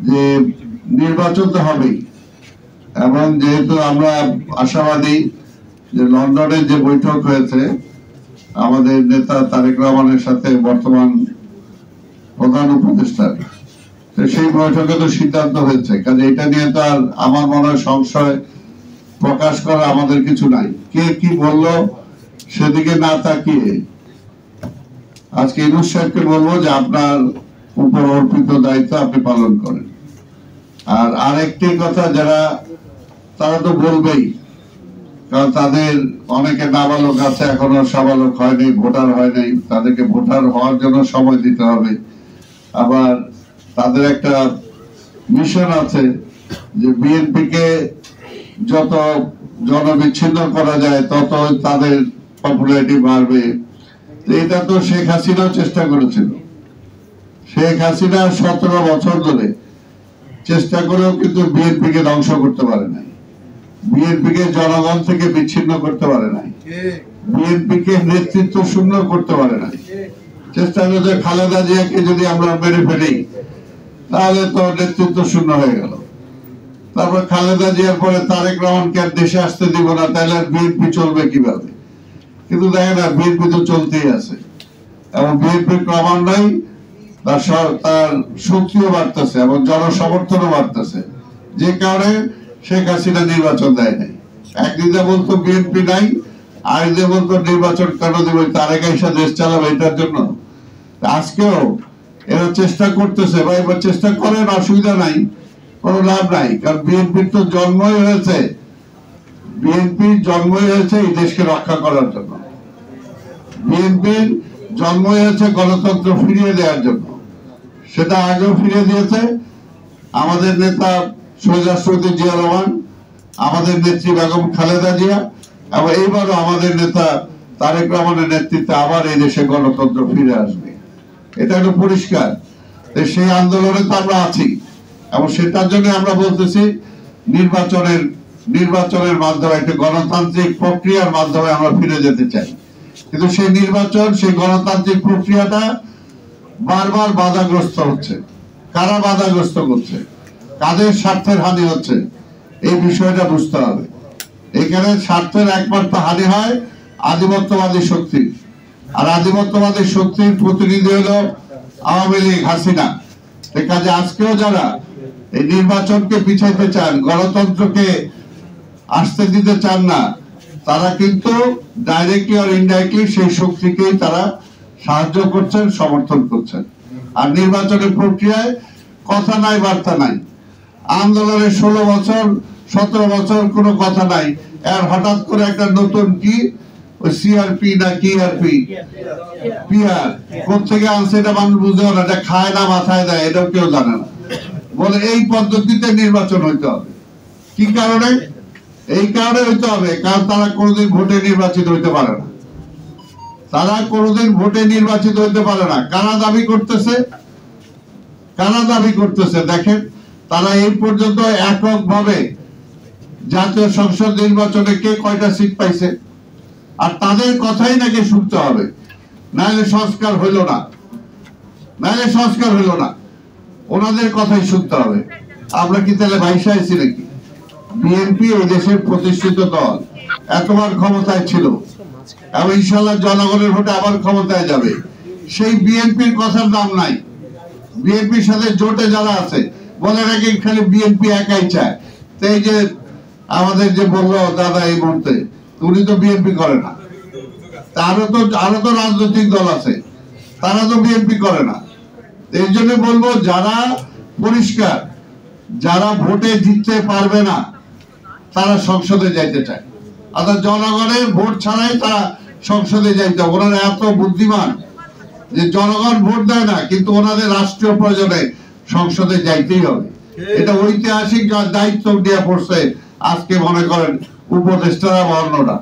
যে নির্বাচন তো হবেই, এবং যেহেতু আমরা আশাবাদী যে লন্ডনে যে বৈঠক হয়েছে আমাদের নেতা তারেক রহমানের সাথে বর্তমান প্রধান উপদেষ্টা, সেই বৈঠকে তো সিদ্ধান্ত হয়েছে, কাজে এটা নিয়ে তো আর আমার মনে হয় সংশয় প্রকাশ করা আমাদের কিছু নাই। কে কি বলল সেদিকে না তাকিয়ে আজকে ইউনূস সাহেবকে বলবো যে আপনার উপর অর্পিত দায়িত্ব আপনি পালন করেন। আর আরেকটি কথা, যারা তারা তো বলবেই, কারণ তাদের অনেকে নাবালক আছে, এখনো সাবালক হয়নি, ভোটার হয় নাই, তাদেরকে ভোটার হওয়ার জন্য সময় দিতে হবে। আবার তাদের একটা মিশন আছে যে বিএনপিকে যত জনবিচ্ছিন্ন করা যায় তত তাদের পপুলারিটি বাড়বে। এটা তো শেখ হাসিনাও চেষ্টা করেছিল। শেখ হাসিনা 17 বছর ধরে চেষ্টা করেও কিন্তু বিএনপিকে ধ্বংস করতে পারে নাই, বিএনপিকে জনগণ থেকে বিচ্ছিন্ন করতে পারে নাই, বিএনপিকে নেতৃত্ব শূন্য করতে পারে নাই। চেষ্টা করছে খালেদা জিয়াকে যদি আমরা মেরে ফেলি তাহলে তো নেতৃত্ব শূন্য হয়ে গেল। তারপর খালেদা জিয়ার পরে তারেক রহমানকে আর দেশে আসতে দিব না, তাহলে আর বিএনপি চলবে কিভাবে? কিন্তু দেখেন না, বিএনপি তো চলতেই আছে, এবং বিএনপির ক্রমান্বয়ে তার শক্তিও বাড়তেছে এবং জনসমর্থনও বাড়তেছে, যে কারণে শেখ হাসিনা নির্বাচন দেয় নাই। একদিকে বলতো বিএনপি নাই, আরেকদিকে বলতো নির্বাচন কেন দেব, তারেক আইসা দেশ চালাবে এটার জন্য। আজকেও এরা চেষ্টা করতেছে, বা এবার চেষ্টা করেন, অসুবিধা নাই, কোনো লাভ নাই, কারণ বিএনপির তো জন্মই হয়েছে, বিএনপির জন্মই হয়েছে এই দেশকে রক্ষা করার জন্য, বিএনপির জন্মই হয়েছে গণতন্ত্র ফিরিয়ে দেওয়ার জন্য। সেটা আগেও ফিরিয়ে দিয়েছে আমাদের নেতা শহীদ রাষ্ট্রপতি জিয়া রহমান, আমাদের নেত্রী বেগম খালেদা জিয়া, এবং এইবারও আমাদের নেতা তারেক রহমানের নেতৃত্বে আবার এই দেশে গণতন্ত্র ফিরে আসবে। এটা একটু পরিষ্কার। সেই আন্দোলনে তো আমরা আছি, এবং সেটার জন্য আমরা বলতেছি নির্বাচনের মাধ্যমে একটা গণতান্ত্রিক প্রক্রিয়ার মাধ্যমে আমরা ফিরে যেতে চাই। কিন্তু সেই নির্বাচন, সেই গণতান্ত্রিক প্রক্রিয়াটা বারবার বাধাগ্রস্ত হচ্ছে। কারা বাধাগ্রস্ত করছে, কাদের স্বার্থের হানি হচ্ছে, এই বিষয়টা বুঝতে হবে। এখানে স্বার্থের একমাত্র হানি হয় আধিপত্যবাদী শক্তি, আর আধিপত্যবাদী শক্তির প্রতিনিধি হলো আওয়ামী লীগ, হাসিনা। কাজে আজকেও যারা এই নির্বাচনকে পিছাইতে চান, গণতন্ত্রকে আসতে দিতে চান না, তারা কিন্তু ডাইরেক্টলি আর ইনডাইরেক্টলি সেই শক্তিকেই তারা সাহায্য করছেন, সমর্থন করছেন। আর নির্বাচনের প্রক্রিয়ায় কথা নাই, বার্তা নাই। আন্দোলনের 16 বছর 17 বছর কোনো কথা নাই, আর হঠাৎ করে একটা নতুন কি ওই সিআরপি না কি আরপি পিআর কোথেকে আনছে এটা মানুষ বুঝেও না, এটা খায় না মাথায় দেয়, এটাও কেউ জানে না। বলে এই পদ্ধতিতে নির্বাচন হইতে হবে। কি কারণে? এই কারণে হইতে হবে কারণ তারা কোনোদিন ভোটে নির্বাচিত হইতে পারে না, তারা কোনোদিন ভোটে নির্বাচিত হইতে পারে না। কারা দাবি করতেছে? কারা দাবি করতেছে? দেখেন, তারা এই পর্যন্ত এককভাবে জাতীয় সংসদ নির্বাচনে কে কয়টা সিট পাইছে, আর তাদের কথাই নাকি শুনতে হবে, নাহলে সংস্কার হইল না, নাহলে সংস্কার হইল না, ওনাদের কথাই শুনতে হবে। আমরা কি তাহলে ভাইসা আছি নাকি? বিএনপি এই দেশের প্রতিষ্ঠিত দল, এতবার ক্ষমতায় ছিল, এবং ইনশাআল্লাহ জনগণের ভোটে আবার ক্ষমতায় যাবে। সেই বিএনপির কথার দাম নাই। বিএনপির সাথে জোটে যারা আছে বলে নাকি খালি বিএনপি একাই চায়। এই যে আমাদের যে বললো দাদা এই মুহূর্তে, উনি তো বিএনপি করে না, আরো তো রাজনৈতিক দল আছে, তারা তো বিএনপি করে না। এই জন্য বলবো, যারা পরিষ্কার, যারা ভোটে জিততে পারবে না তারা সংসদে যাইতে চায়, অর্থাৎ জনগণের ভোট ছাড়াই তারা সংসদে যাইতে হবে। ওনারা এত বুদ্ধিমান যে জনগণ ভোট দেয় না, কিন্তু ওনাদের রাষ্ট্রীয় প্রয়োজনে সংসদে যাইতেই হবে। এটা ঐতিহাসিক দায়িত্ব দেওয়া পড়ছে আজকে মনে করেন উপদেষ্টারা বা অন্যরা।